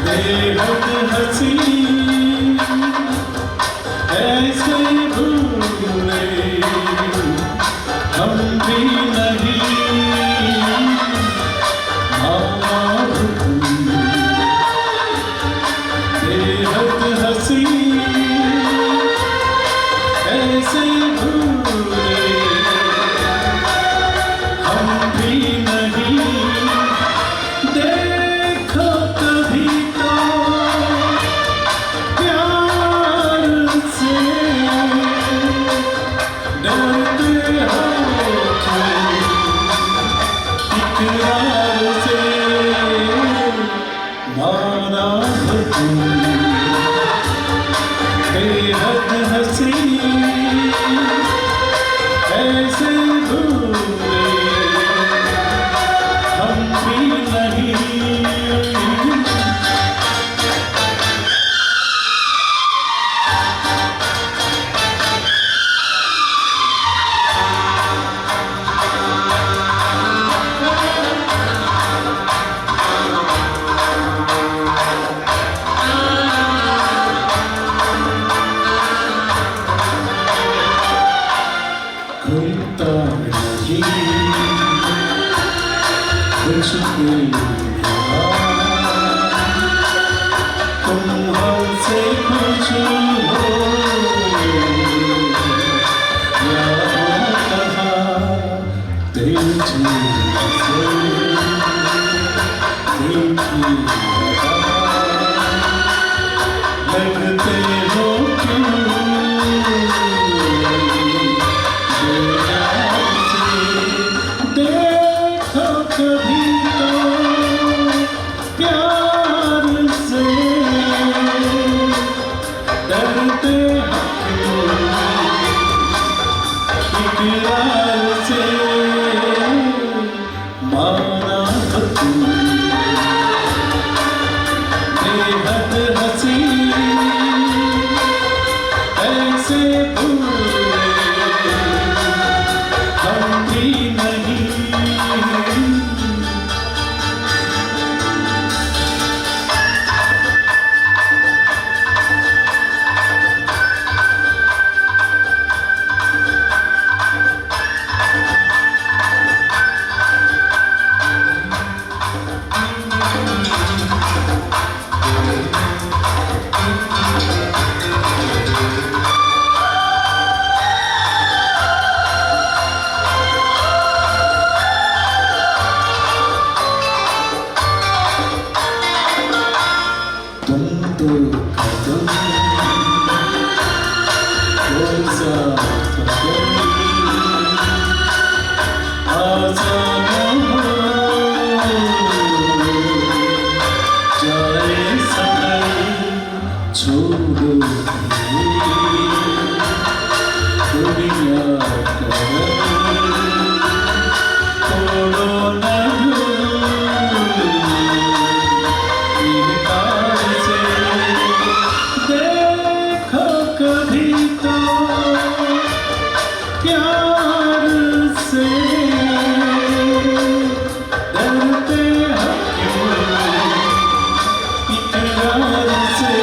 बेहद हंसी ऐसे भूले हम भी नहीं मालूम। बेहद हंसी ऐसे भूले हम भी नहीं। देखो कभी तो प्यार से डरते हो इकरार से माना हो तुम। बेहद हंसी ऐसे भूले हम भी नहीं। खुलता नहीं कुछ भी तुम हमसे कुछ हो या कहा दिल से दिल की लगते हो क्यों। देखो कभी तो प्यार से डरते हो इकरार से माना हो तुम। बेहद हंसी ऐसे भूले हम भी नहीं। तुम तो कदम कोई सा आसान हो जाए सफर छोड़ो दुनिया तोड़ो न कभी तो प्यार से डरते हो क्यों इकरार से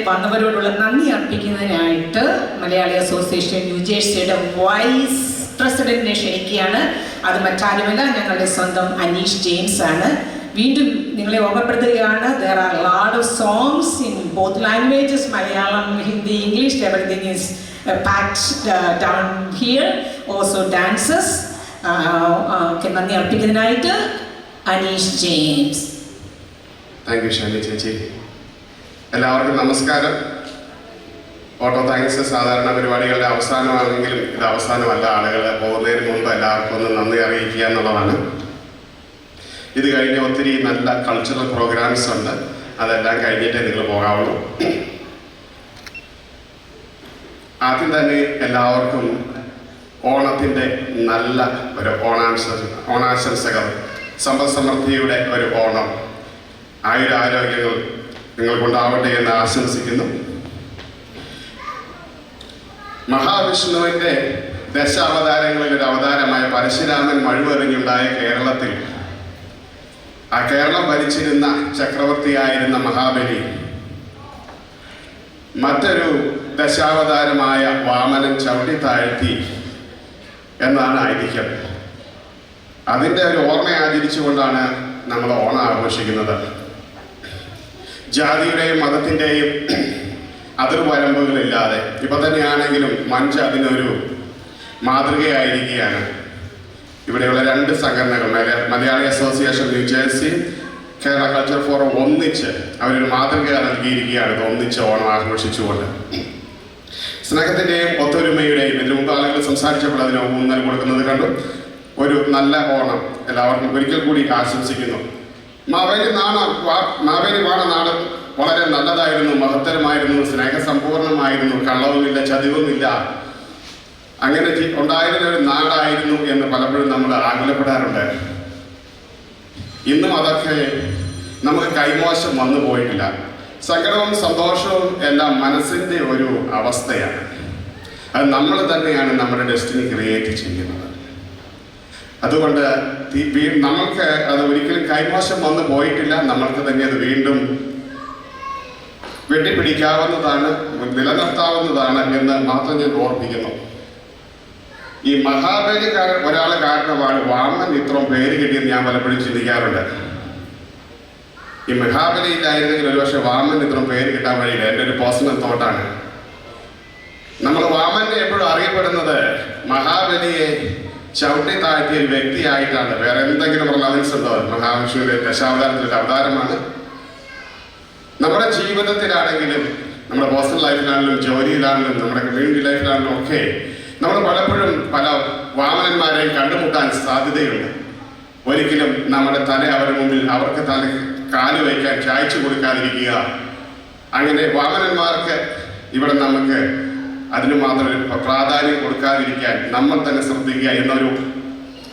വന്നവരോടുള്ള നന്ദി അർപ്പിക്കുന്നതിനായിട്ട് മലയാളി അസോസിയേഷൻ ന്യൂജേഴ്സിയുടെ വൈസ് പ്രസിഡന്റിനെ ക്ഷണിക്കുകയാണ്. അത് മറ്റാരുമല്ല, ഞങ്ങളുടെ സ്വന്തം അനീഷ് ജെയിംസ് ആണ്. വീണ്ടും നിങ്ങളെ ഓർമ്മപ്പെടുത്തുകയാണ്, there are a lot of songs in both languages, Malayalam, Hindi, English, everything is packed down here. Also dances. നന്ദി അർപ്പിക്കുന്നതിനായിട്ട് Aneesh James. Thank you Shani ചേച്ചി. എല്ലാവർക്കും നമസ്കാരം. ഓട്ടോ താങ്ക്സ് സാധാരണ പരിപാടികളുടെ അവസാനമാണെങ്കിലും ഇത് അവസാനമല്ല. ആളുകൾ പോകുന്നതിന് മുമ്പ് എല്ലാവർക്കും ഒന്ന് നന്ദി അറിയിക്കുക എന്നുള്ളതാണ്. ഇത് കഴിഞ്ഞ് ഒത്തിരി നല്ല കൾച്ചറൽ പ്രോഗ്രാംസ് ഉണ്ട്. അതെല്ലാം കഴിഞ്ഞിട്ടേ നിങ്ങൾ പോകാവുള്ളൂ. ആദ്യം തന്നെ എല്ലാവർക്കും ഓണത്തിൻ്റെ നല്ല ഒരു ഓണാശംസകൾ. സമ്പദ് സമൃദ്ധിയുടെ ഒരു ഓണം, ആയുരാരോഗ്യങ്ങൾ നിങ്ങൾക്കുണ്ടാവട്ടെ എന്ന് ആശംസിക്കുന്നു. മഹാവിഷ്ണുവിൻ്റെ ദശാവതാരങ്ങളിൽ ഒരു അവതാരമായ പരശുരാമൻ മഴുവെറിഞ്ഞുണ്ടായ കേരളത്തിൽ ആ കേരളം ഭരിച്ചിരുന്ന ചക്രവർത്തിയായിരുന്ന മഹാബലി മറ്റൊരു ദശാവതാരമായ വാമനൻ ചവിട്ടി താഴ്ത്തി എന്നാണ് ഐതിഹ്യം. അതിൻ്റെ ഒരു ഓർമ്മ ആചരിച്ചുകൊണ്ടാണ് നമ്മൾ ഓണം ആഘോഷിക്കുന്നത്. ജാതിയുടെയും മതത്തിൻ്റെയും അതിർവരമ്പുകളില്ലാതെ ഇപ്പം തന്നെയാണെങ്കിലും മഞ്ച് അതിനൊരു മാതൃകയായിരിക്കുകയാണ്. ഇവിടെയുള്ള രണ്ട് സംഘടനകൾ, Malayali association New Jersey, Kerala culture forum ഒന്നിച്ച് അവരൊരു മാതൃക നൽകിയിരിക്കുകയാണ്. ഇത് ഒന്നിച്ച് ഓണം ആഘോഷിച്ചുകൊണ്ട് സ്നേഹത്തിൻ്റെയും ഒത്തൊരുമയുടെയും, ഇതിനു മുമ്പ് ആളുകൾ സംസാരിച്ചപ്പോൾ അതിന് ഊന്നൽ കൊടുക്കുന്നത് കണ്ടു. ഒരു നല്ല ഓണം എല്ലാവർക്കും ഒരിക്കൽ കൂടി ആശംസിക്കുന്നു. മാവേലി വാണ നാട് വളരെ നല്ലതായിരുന്നു, മഹത്തരമായിരുന്നു, സ്നേഹസമ്പൂർണമായിരുന്നു, കള്ളവുമില്ല, ചതിവുമില്ല, അങ്ങനെ ഉണ്ടായിരുന്ന ഒരു നാടായിരുന്നു എന്ന് പലപ്പോഴും നമ്മൾ ആകുലപ്പെടാറുണ്ട്. ഇന്നും അതൊക്കെ നമുക്ക് കൈമോശം വന്നു പോയിട്ടില്ല. സങ്കടവും സന്തോഷവും എല്ലാം മനസ്സിൻ്റെ ഒരു അവസ്ഥയാണ്. അത് നമ്മൾ തന്നെയാണ് നമ്മുടെ ഡെസ്റ്റിനി ക്രിയേറ്റ് ചെയ്യുന്നത്. അതുകൊണ്ട് നമ്മൾക്ക് അത് ഒരിക്കലും കൈമോശം വന്നു പോയിട്ടില്ല. നമ്മൾക്ക് തന്നെ അത് വീണ്ടും വെട്ടിപ്പിടിക്കാവുന്നതാണ്, നിലനിർത്താവുന്നതാണ് എന്ന് മാത്രം ഞാൻ ഓർപ്പിക്കുന്നു. ഈ മഹാബലി ഒരാൾ കാരണമാണ് വാമൻ ഇത്രയും പേര് കിട്ടിയെന്ന് ഞാൻ പലപ്പോഴും ചിന്തിക്കാറുണ്ട്. ഈ മഹാബലിയിലായിരുന്നെങ്കിൽ ഒരുപക്ഷെ വാമൻ ഇത്രയും പേര് കിട്ടാൻ വഴിയില്ല. എൻ്റെ ഒരു പേഴ്സണൽ തോട്ടാണ്. നമ്മൾ വാമനെ എപ്പോഴും അറിയപ്പെടുന്നത് മഹാബലിയെ ചവിട്ടി താഴ്ത്തിയ ഒരു വ്യക്തിയായിട്ടാണ്. വേറെ എന്തെങ്കിലും റിലവൻസ് ഉണ്ടോ? മഹാവിഷ്ണുവിന്റെ ദശാവതാരത്തിലൊരു അവതാരമാണ്. നമ്മുടെ ജീവിതത്തിലാണെങ്കിലും, നമ്മുടെ പേഴ്സണൽ ലൈഫിലാണെങ്കിലും, ജോലിയിലാണെങ്കിലും, നമ്മുടെ കമ്മ്യൂണിറ്റി ലൈഫിലാണെങ്കിലും ഒക്കെ നമ്മൾ പലപ്പോഴും പല വാമനന്മാരെയും കണ്ടുമുട്ടാൻ സാധ്യതയുണ്ട്. ഒരിക്കലും നമ്മുടെ തല അവരുടെ മുമ്പിൽ അവർക്ക് കാല് വയ്ക്കാൻ ചായച്ചു കൊടുക്കാതിരിക്കുക. അങ്ങനെ വാമനന്മാർക്ക് ഇവിടെ നമുക്ക് അതിന് മാത്രം പ്രാധാന്യം കൊടുക്കാതിരിക്കാൻ നമ്മൾ തന്നെ ശ്രദ്ധിക്കുക എന്നൊരു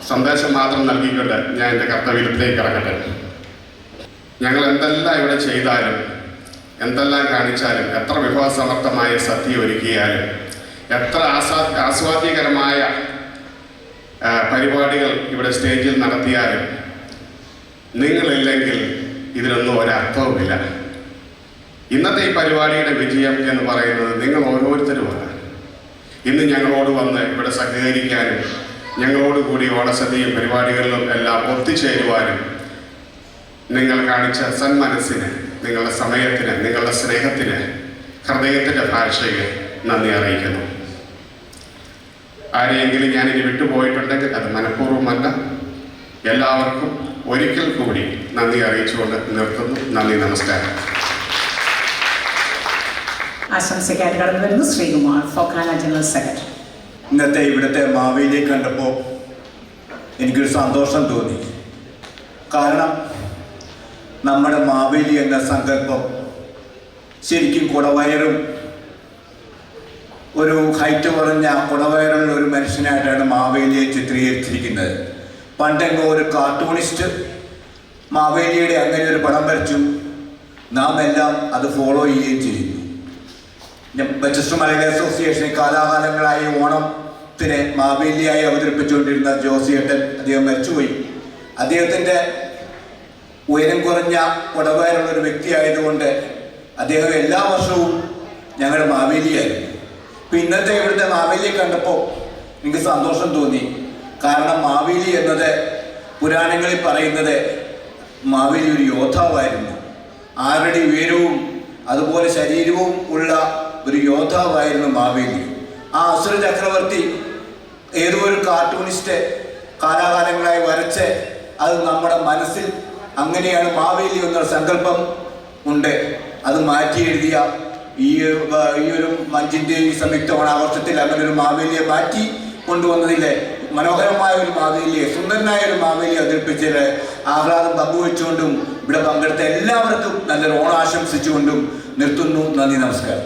സന്ദേശം മാത്രം നൽകിക്കൊണ്ട് ഞാൻ എൻ്റെ കർത്തവ്യത്തിലേക്ക് ഇറങ്ങട്ടെ. ഞങ്ങൾ എന്തെല്ലാം ഇവിടെ ചെയ്താലും, എന്തെല്ലാം കാണിച്ചാലും, എത്ര വിഭവസമർത്ഥമായ സദ്യ ഒരുക്കിയാലും, എത്ര ആസ്വാദ്യകരമായ പരിപാടികൾ ഇവിടെ സ്റ്റേജിൽ നടത്തിയാലും, നിങ്ങളില്ലെങ്കിൽ ഇതിനൊന്നും ഒരർത്ഥവുമില്ല. ഇന്നത്തെ ഈ പരിപാടിയുടെ വിജയം എന്ന് പറയുന്നത് നിങ്ങൾ ഓരോരുത്തരുമാണ്. ഇന്ന് ഞങ്ങളോട് വന്ന് ഇവിടെ സഹകരിക്കാനും ഞങ്ങളോട് കൂടി ഓണസദ്യയും പരിപാടികളിലും എല്ലാം ഒത്തുചേരുവാനും നിങ്ങൾ കാണിച്ച സന്മനസ്സിന്, നിങ്ങളുടെ സമയത്തിന്, നിങ്ങളുടെ സ്നേഹത്തിന് ഹൃദയത്തിൻ്റെ ഭാഷയിൽ നന്ദി അറിയിക്കുന്നു. ആരെയെങ്കിലും ഞാനിനി വിട്ടുപോയിട്ടുണ്ടെങ്കിൽ അത് മനഃപൂർവ്വമല്ല. എല്ലാവർക്കും ഒരിക്കൽ കൂടി നന്ദി അറിയിച്ചുകൊണ്ട് നിർത്തുന്നു. നന്ദി, നമസ്കാരം. ആശംസയ്ക്കായിട്ട് കടന്നു വരുന്നു ശ്രീകുമാർ, ഫോക്കാന ജനറൽ സെക്രട്ടറി. ഇന്നത്തെ ഇവിടുത്തെ മാവേലിയെ കണ്ടപ്പോൾ എനിക്കൊരു സന്തോഷം തോന്നി. കാരണം നമ്മുടെ മാവേലി എന്ന സങ്കല്പം ശരിക്കും കുടവയറും ഒരു ഹൈറ്റ് കുറഞ്ഞ കുടവയറുള്ള ഒരു മനുഷ്യനായിട്ടാണ് മാവേലിയെ ചിത്രീകരിച്ചിരിക്കുന്നത്. പണ്ടെങ്ങോ ഒരു കാർട്ടൂണിസ്റ്റ് മാവേലിയുടെ അങ്ങനെ ഒരു പടം വരച്ചു. നാം എല്ലാം അത് ഫോളോ ചെയ്യുകയും ചെയ്യുന്നു. മാഞ്ചസ്റ്റർ മലയാളി അസോസിയേഷൻ കാലാകാലങ്ങളായി ഓണത്തിന് മാവേലിയായി അവതരിപ്പിച്ചുകൊണ്ടിരുന്ന ജോസിയേട്ടൻ അദ്ദേഹം മരിച്ചുപോയി. അദ്ദേഹത്തിൻ്റെ ഉയരം കുറഞ്ഞ കുടവയറുള്ള ഒരു വ്യക്തിയായതുകൊണ്ട് അദ്ദേഹം എല്ലാ വർഷവും ഞങ്ങളുടെ മാവേലിയായിരുന്നു. ഇപ്പം ഇന്നത്തെ ഇവിടുത്തെ മാവേലിയെ കണ്ടപ്പോൾ എനിക്ക് സന്തോഷം തോന്നി. കാരണം മാവേലി എന്നത് പുരാണങ്ങളിൽ പറയുന്നത് മാവേലി ഒരു യോദ്ധാവായിരുന്നു. 6 അടി ഉയരവും അതുപോലെ ശരീരവും ഉള്ള ഒരു യോദ്ധാവായിരുന്നു മാവേലി. ആ അസുര ചക്രവർത്തി ഏതോ ഒരു കാർട്ടൂണിസ്റ്റ് കാലാകാലങ്ങളായി വരച്ച് അത് നമ്മുടെ മനസ്സിൽ അങ്ങനെയാണ് മാവേലി എന്നൊരു സങ്കല്പം ഉണ്ട്. അത് മാറ്റി എഴുതിയ ഈ ഒരു മഞ്ചിൻ്റെ ഈ സംയുക്ത ഓണാഘോഷത്തിൽ അങ്ങനെ ഒരു മാവേലിയെ മാറ്റി കൊണ്ടുവന്നതിലെ മനോഹരമായ ഒരു മാവേലിയെ, സുന്ദരനായ ഒരു മാവേലിയെ അവതരിപ്പിച്ചതിൽ ആഹ്ലാദം പങ്കുവെച്ചുകൊണ്ടും ഇവിടെ പങ്കെടുത്ത എല്ലാവർക്കും നല്ലൊരു ഓണം ആശംസിച്ചുകൊണ്ടും നിർത്തുന്നു. നന്ദി, നമസ്കാരം.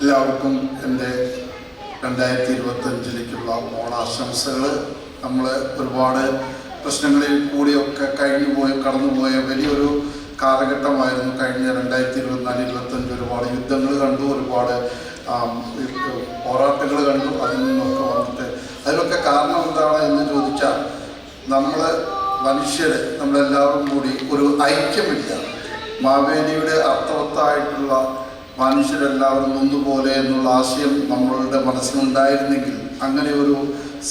എല്ലാവർക്കും എൻ്റെ 2025 ഓണാശംസകൾ. നമ്മൾ ഒരുപാട് പ്രശ്നങ്ങളിൽ കൂടിയൊക്കെ കടന്നുപോയ വലിയൊരു കാലഘട്ടമായിരുന്നു കഴിഞ്ഞ 2024-25. ഒരുപാട് യുദ്ധങ്ങൾ കണ്ടു, ഒരുപാട് പോരാട്ടങ്ങൾ കണ്ടു. അതിൽ നിന്നൊക്കെ വന്നിട്ട് അതിനൊക്കെ കാരണം എന്താണ് എന്ന് ചോദിച്ചാൽ മനുഷ്യർ നമ്മളെല്ലാവരും കൂടി ഒരു ഐക്യമില്ല. മാവേലിയുടെ അർത്ഥവത്തായിട്ടുള്ള മനുഷ്യരെല്ലാവരും ഒന്നുപോലെ എന്നുള്ള ആശയം നമ്മളുടെ മനസ്സിലുണ്ടായിരുന്നെങ്കിൽ അങ്ങനെ ഒരു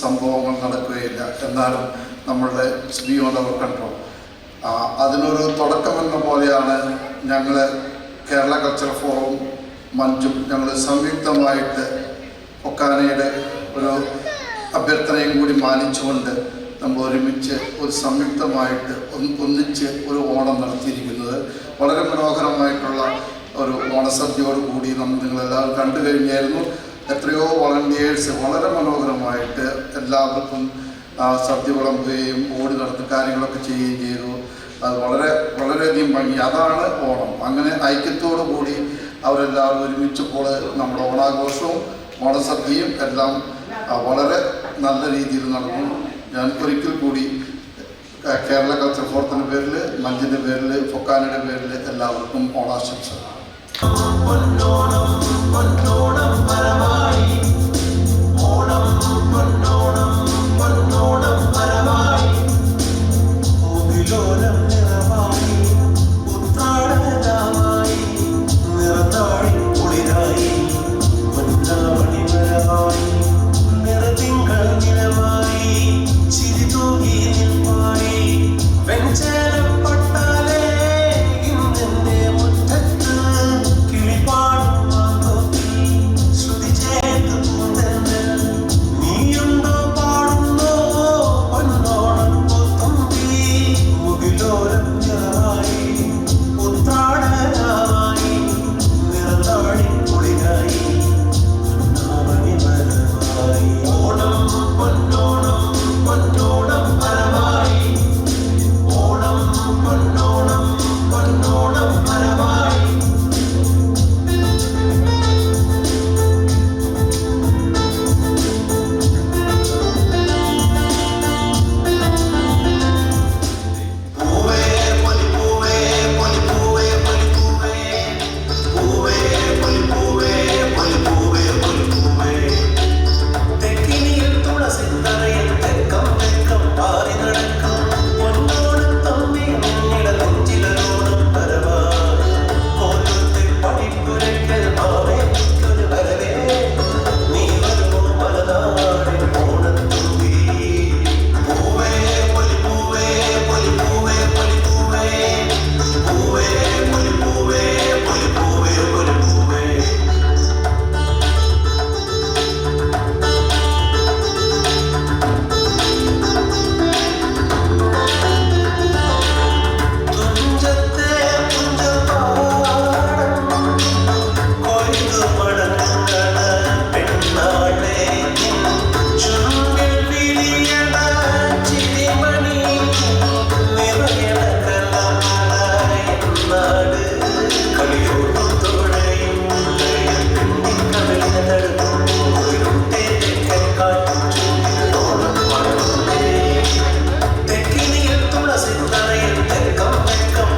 സംഭവങ്ങൾ നടക്കുകയില്ല. എന്നാലും നമ്മളുടെ ബിയോണ്ട് അവർ കൺട്രോൾ അതിനൊരു തുടക്കമെന്ന പോലെയാണ് ഞങ്ങൾ കേരള കൾച്ചർ ഫോറം മഞ്ചും ഞങ്ങൾ സംയുക്തമായിട്ട് ഒക്കാനയുടെ ഒരു അഭ്യർത്ഥനയും കൂടി മാനിച്ചുകൊണ്ട് നമ്മൾ ഒരുമിച്ച് ഒരു സംയുക്തമായിട്ട് ഒന്നിച്ച് ഒരു ഓണം നടത്തിയിരിക്കുന്നത്. വളരെ മനോഹരമായിട്ടുള്ള ഒരു ഓണസദ്യയോട് കൂടി നിങ്ങളെല്ലാവരും കണ്ടു കഴിഞ്ഞായിരുന്നു. എത്രയോ വളണ്ടിയേഴ്സ് വളരെ മനോഹരമായിട്ട് എല്ലാവർക്കും സദ്യ വിളമ്പുകയും ഓടി നടത്തി കാര്യങ്ങളൊക്കെ ചെയ്യുകയും ചെയ്തു. അത് വളരെയധികം ഭംഗി. അതാണ് ഓണം. അങ്ങനെ ഐക്യത്തോടു കൂടി അവരെല്ലാവരും ഒരുമിച്ചപ്പോൾ നമ്മുടെ ഓണാഘോഷവും ഓണസദ്യയും എല്ലാം വളരെ നല്ല രീതിയിൽ നടന്നു. ഞാൻ ഒരിക്കൽ കൂടി കേരള കൾച്ചർ ഫോറത്തിൻ്റെ പേരിൽ, മഞ്ചിൻ്റെ പേരിൽ, ഫൊക്കാനയുടെ പേരിൽ എല്ലാവർക്കും ഓണാശംസകൾ.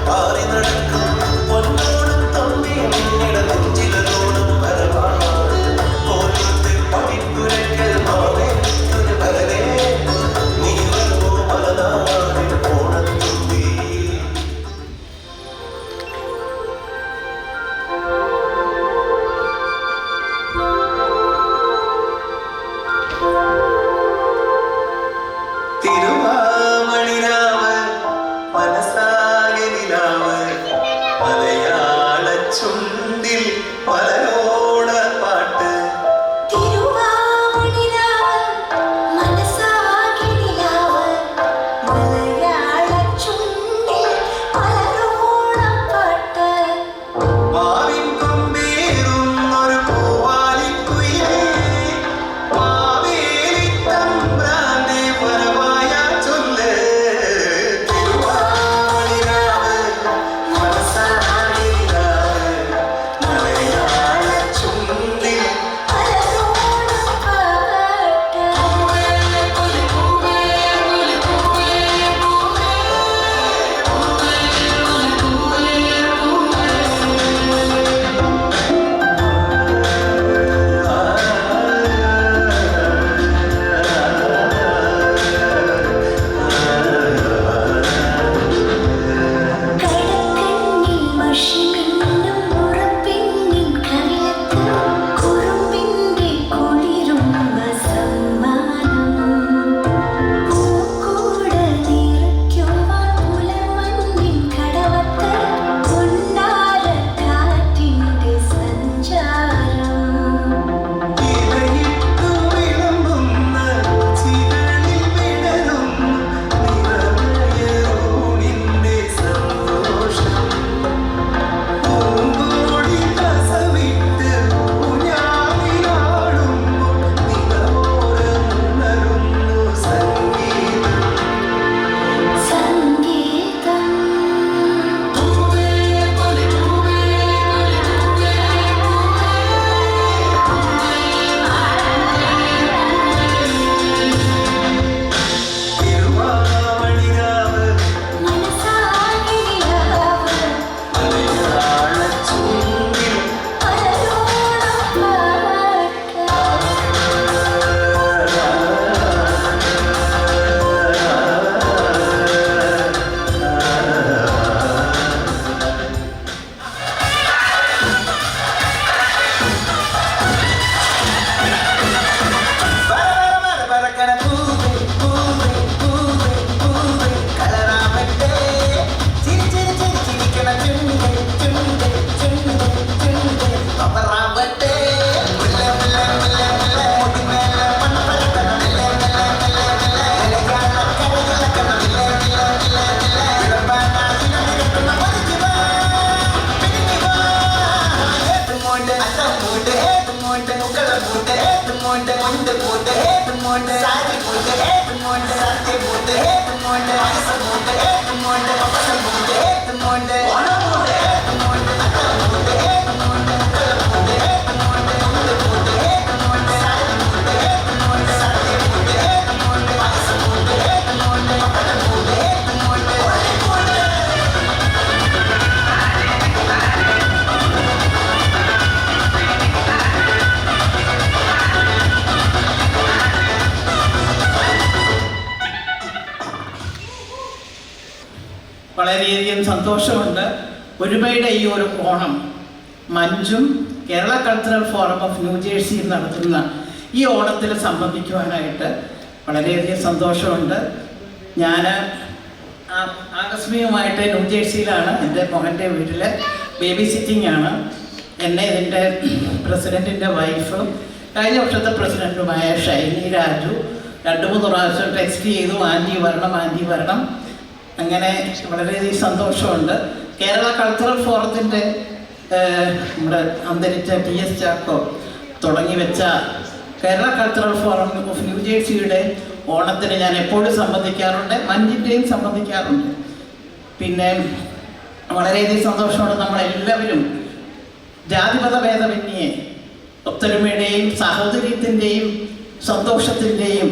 പാറി നടക്കും പൊന്നോണം തമ്പി നിന്നിട നെഞ്ചിലൂണം വരവാ വളരെയധികം സന്തോഷമുണ്ട്. ഒരുമയുടെ ഈ ഒരു ഓണം മഞ്ജും കേരള കൾച്ചറൽ ഫോറം ഓഫ് ന്യൂജേഴ്സിയിൽ നടത്തുന്ന ഈ ഓണത്തിൽ സംബന്ധിക്കുവാനായിട്ട് വളരെയധികം സന്തോഷമുണ്ട്. ഞാൻ ആകസ്മികമായിട്ട് ന്യൂജേഴ്സിയിലാണ്, എൻ്റെ മകൻ്റെ വീട്ടിൽ ബേബി സിറ്റിംഗ് ആണ്. എന്നെ ഇതിൻ്റെ പ്രസിഡൻറ്റിൻ്റെ വൈഫ്, കഴിഞ്ഞ വർഷത്തെ പ്രസിഡൻറ്റുമായ ഷൈനി രാജു 2-3 പ്രാവശ്യം ടെക്സ്റ്റ് ചെയ്തു, ആൻറ്റി വരണം. അങ്ങനെ വളരെയധികം സന്തോഷമുണ്ട്. കേരള കൾച്ചറൽ ഫോറത്തിൻ്റെ നമ്മുടെ അന്തരിച്ച TS ചാക്കോ തുടങ്ങി വെച്ച കേരള കൾച്ചറൽ ഫോറം ഓഫ് ന്യൂജേഴ്സിയുടെ ഓണത്തിന് ഞാൻ എപ്പോഴും സംബന്ധിക്കാറുണ്ട്, മഞ്ജിൻ്റെയും സംബന്ധിക്കാറുണ്ട്. പിന്നെ വളരെയധികം സന്തോഷമുണ്ട്. നമ്മളെല്ലാവരും ജാതിമത ഭേദമന്യേ ഒത്തൊരുമയുടെയും സാഹോദര്യത്തിൻ്റെയും സന്തോഷത്തിൻ്റെയും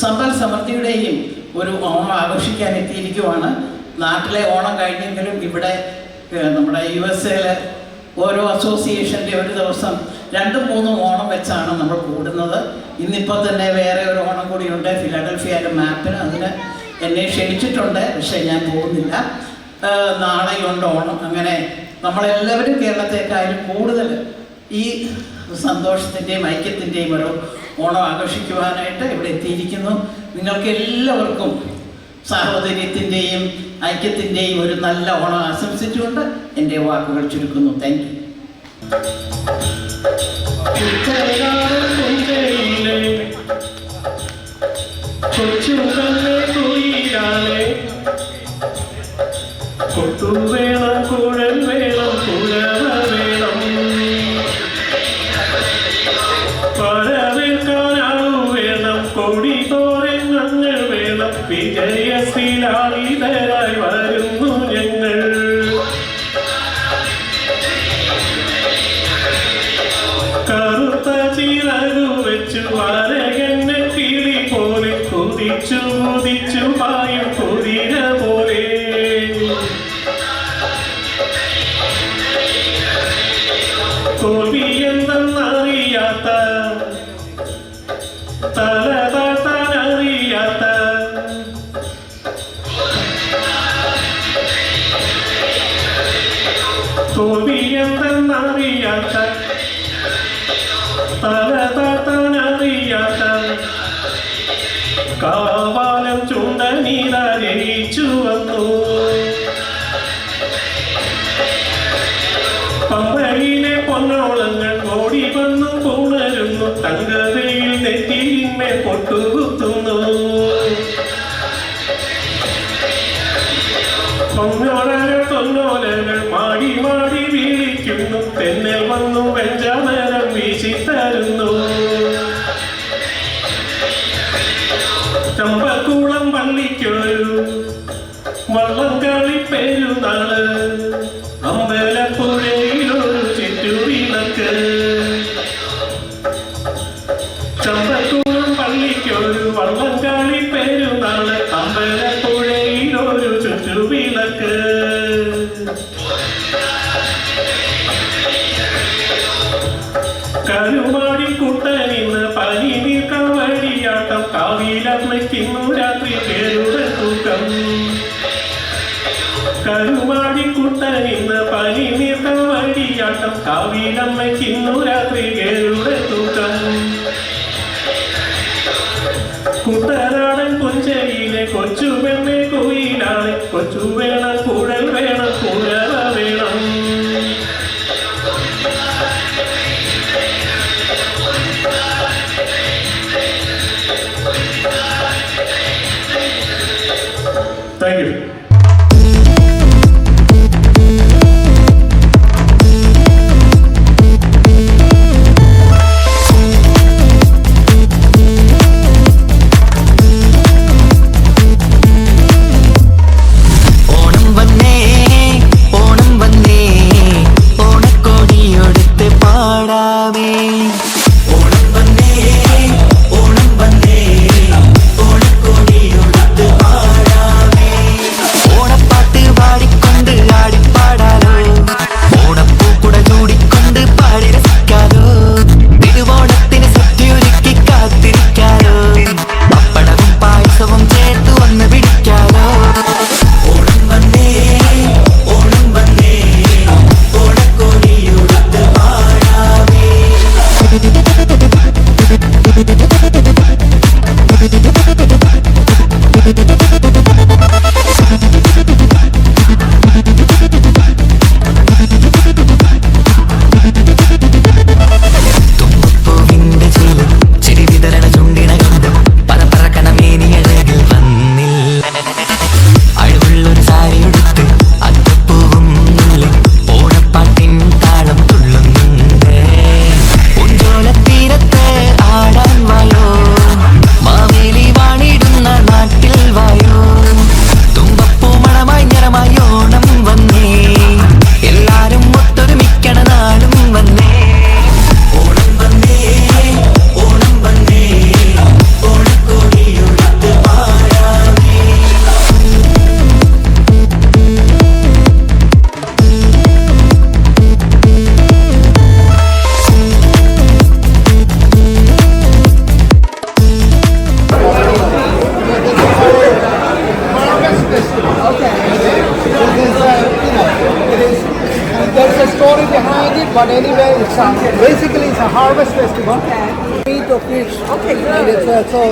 സമ്പൽ സമൃദ്ധിയുടെയും ഒരു ഓണം ആഘോഷിക്കാൻ എത്തിയിരിക്കുവാണ്. നാട്ടിലെ ഓണം കഴിഞ്ഞെങ്കിലും ഇവിടെ നമ്മുടെ USA ഓരോ അസോസിയേഷൻ്റെ ഒരു ദിവസം 2-3 ഓണം വെച്ചാണ് നമ്മൾ കൂടുന്നത്. ഇന്നിപ്പോൾ തന്നെ വേറെ ഒരു ഓണം കൂടിയുണ്ട്, ഫിലാഡൽഫിയയിലെ മാപ്പിന്. അതിന് എന്നെ ക്ഷണിച്ചിട്ടുണ്ട്, പക്ഷേ ഞാൻ പോകുന്നില്ല. നാളെയുണ്ട് ഓണം. അങ്ങനെ നമ്മളെല്ലാവരും കേരളത്തെക്കാളും കൂടുതൽ ഈ സന്തോഷത്തിൻ്റെയും ഐക്യത്തിൻ്റെയും ഒരു ഓണം ആഘോഷിക്കുവാനായിട്ട് ഇവിടെ എത്തിയിരിക്കുന്നു. നിങ്ങൾക്ക് എല്ലാവർക്കും സാഹോദര്യത്തിൻ്റെയും ഐക്യത്തിൻ്റെയും ഒരു നല്ല ഓണം ആശംസിച്ചുകൊണ്ട് എൻ്റെ വാക്കുകൾ ചുരുക്കുന്നു. Thank you. കൊട്ടുവേണം, കുഴൽ വേണം, കുഴവ വേണം, പരവേൽക്കാനാളു വേണം, കൊടി തോരങ്ങൾ വേണം, വിജയശീലാളിതരായി വരുന്നു ഞങ്ങൾ. കറുത്ത ചിറകു വെച്ചു വരകന്നെ കിളി പോലെ കുതിച്ചു കുതിച്ചു പായും കുതിര പോലെ. തോൽവി എന്തെന്നറിയാത്ത, തല താത്താനറിയാത്ത, തോൽവി എന്തെന്നറിയാത്ത, തല താത്താനറിയാത്ത, കാവാലം ചുണ്ടനീല ജയിച്ചു വന്നു. പമ്പയിലെ പൊന്നോളങ്ങൾ ഓടി വന്നു പുണരുന്നു, തങ്കതയിൽ നെറ്റിയിന്മേൽ പൊട്ടുകുത്തുന്നു. പൊന്നോളകൾ തൊന്നോലകൾ മാടി മാടി വീഴിക്കുന്നു, തെന്നൽ വന്നു വെഞ്ചാമരം വീശിത്തരുന്നു. ചമ്പക്കുളം പള്ളിക്കൊരു വള്ളം കളി പെരുന്നാള്, അമ്പലപ്പുഴയിലൊരു ചുറ്റുവിളക്ക്. ചമ്പക്കുളം പള്ളിക്കൊരു വള്ളം കളി പെരുന്നാള്, അമ്പലപ്പുഴയിലൊരു ചുറ്റുവിളക്ക്. കരുമാടി കുട്ടനിന്ന് പനി നീക്കം വഴിയാട്ടം, കാവിലമ്മയ്ക്കിന്നു രാത്രി പേരുടെ തൂക്കം. കരുമാടിക്കുട്ടനിന്ന് പനി നീക്കം വഴിയാട്ടം, കാവിലമ്മയ്ക്കിന്നു രാത്രി പേരുടെ തൂക്കം. കുട്ടനാടൻ പുഞ്ചയിലെ കൊച്ചു പെണ്ണെ കുയിലാണ്, കൊച്ചു വേണം, കുഴൽ വേണം, കുഴവ വേണം. Thank you. ഓണം വന്നേ ഓണം വന്നേ ഓണക്കോടിയൊടുത്ത് പാടാമേ. ഓണപ്പാട്ട് പാടിക്കൊണ്ട് ആടിപ്പാടാലോ, ഓണപ്പൂക്കുട ചൂടിക്കൊണ്ട് പാടി രസിക്കാലോ, തിരുവോണത്തിന് സദ്യയൊരുക്കി കാത്തിരിക്കാലോ, പപ്പടവും പായസവും ചേർത്ത് വന്ന് പിടിക്കാലോ. ഓണം വന്നേ ഓണം വന്നേ ഓണക്കോടിയൊടുത്ത് പാടാമേ. തുമ്പപ്പൂവിന്റെ ചിരി ചിരി വിതരണ ചുണ്ടിന ഗന്ധം പറപ്പറക്കണ മേനിയഴകിൽ വന്നില്ല. അഴിവുള്ളൊരു സാരിയെടുത്ത് അത്തപ്പൂവും നുള്ളി ഓണപ്പാട്ടിൻ താളം തുള്ളുന്നുണ്ട്. ഉജ്ജ്വലത്തീരത്ത് ആടാൻ വായോ, മാവേലി വാണിടുന്ന നാട്ടിൽ വായോ, തുമ്പപ്പൂ മണമായി നിറമായി ഓണം വന്നേ, എല്ലാരും ഒത്തൊരുമിക്കണ നാളും വന്നേ. ഓണം വന്നേ ഓണം വന്നേ ഓണക്കോടിയൊടുത്ത് പാടാമേ. There's a story behind it, but anyway, basically it's a harvest festival. Meat or fish. Okay, good. And it's,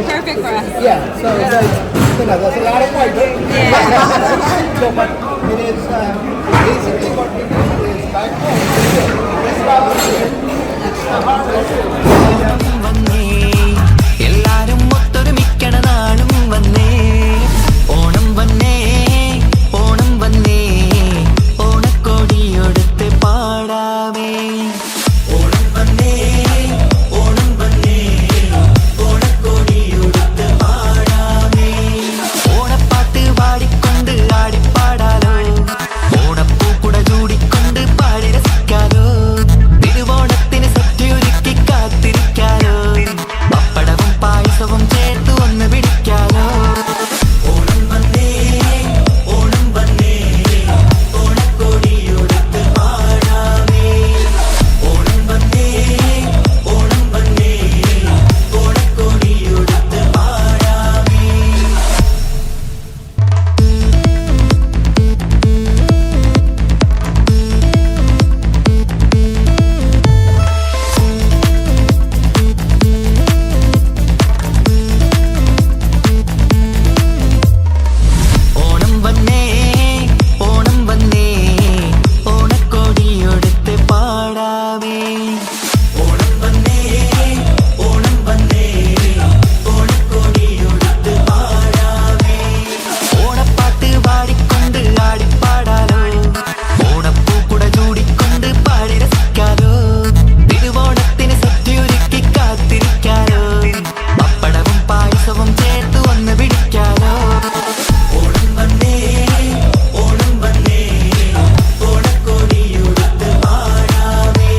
Perfect for us. Yeah, so there's a lot of fiber. So, but it is basically what we do is back home. It's the harvest. Onam വന്നേ, എല്ലാരും ഒത്തൊരുമിക്കണ നാളും വന്നേ. ഓണം വന്നേ ഓണം വന്നേ ഓണക്കോടിയൊടുത്ത് പാടാമേ. ഓണം വന്നേ ഓണം വന്നേ ഓണക്കോടിയൊടുത്ത് പാടാമേ. ഓണപ്പാട്ട് പാടിക്കൊണ്ട് ആടിപ്പാടാലോ, ഓണപ്പൂക്കുട ചൂടിക്കൊണ്ട് പാടി രസിക്കാലോ, തിരുവോണത്തിന് സദ്യയൊരുക്കി കാത്തിരിക്കാലോ, പപ്പടവും പായസവും ചേർത്ത് ഒന്ന് പിടിക്കാലോ. ഓണം വന്നേ ഓണം വന്നേ ഓണക്കോടിയൊടുത്ത് പാടാമേ. ഓണം വന്നേ ഓണം വന്നേ ഓണക്കോടിയൊടുത്ത് പാടാമേ. ഓണം വന്നേ ഓണം വന്നേ ഓണക്കോടിയൊടുത്ത് പാടാമേ. ഓണം വന്നേ ഓണം വന്നേ ഓണക്കോടിയൊടുത്ത് പാടാമേ. ഓണപ്പാട്ട് പാടിക്കൊണ്ട് ആടിപ്പാടാലോ, ഓണപ്പൂക്കുട ചൂടിക്കൊണ്ട് പാടി രസിക്കാലോ, തിരുവോണത്തിന് സദ്യയൊരുക്കി കാത്തിരിക്കാലോ, പപ്പടവും പായസവും ചേർത്ത് വന്ന് പിടിക്കാലോ. ഓണം വന്നേ ഓണം വന്നേ ഓണക്കോടിയൊടുത്ത് പാടാമേ.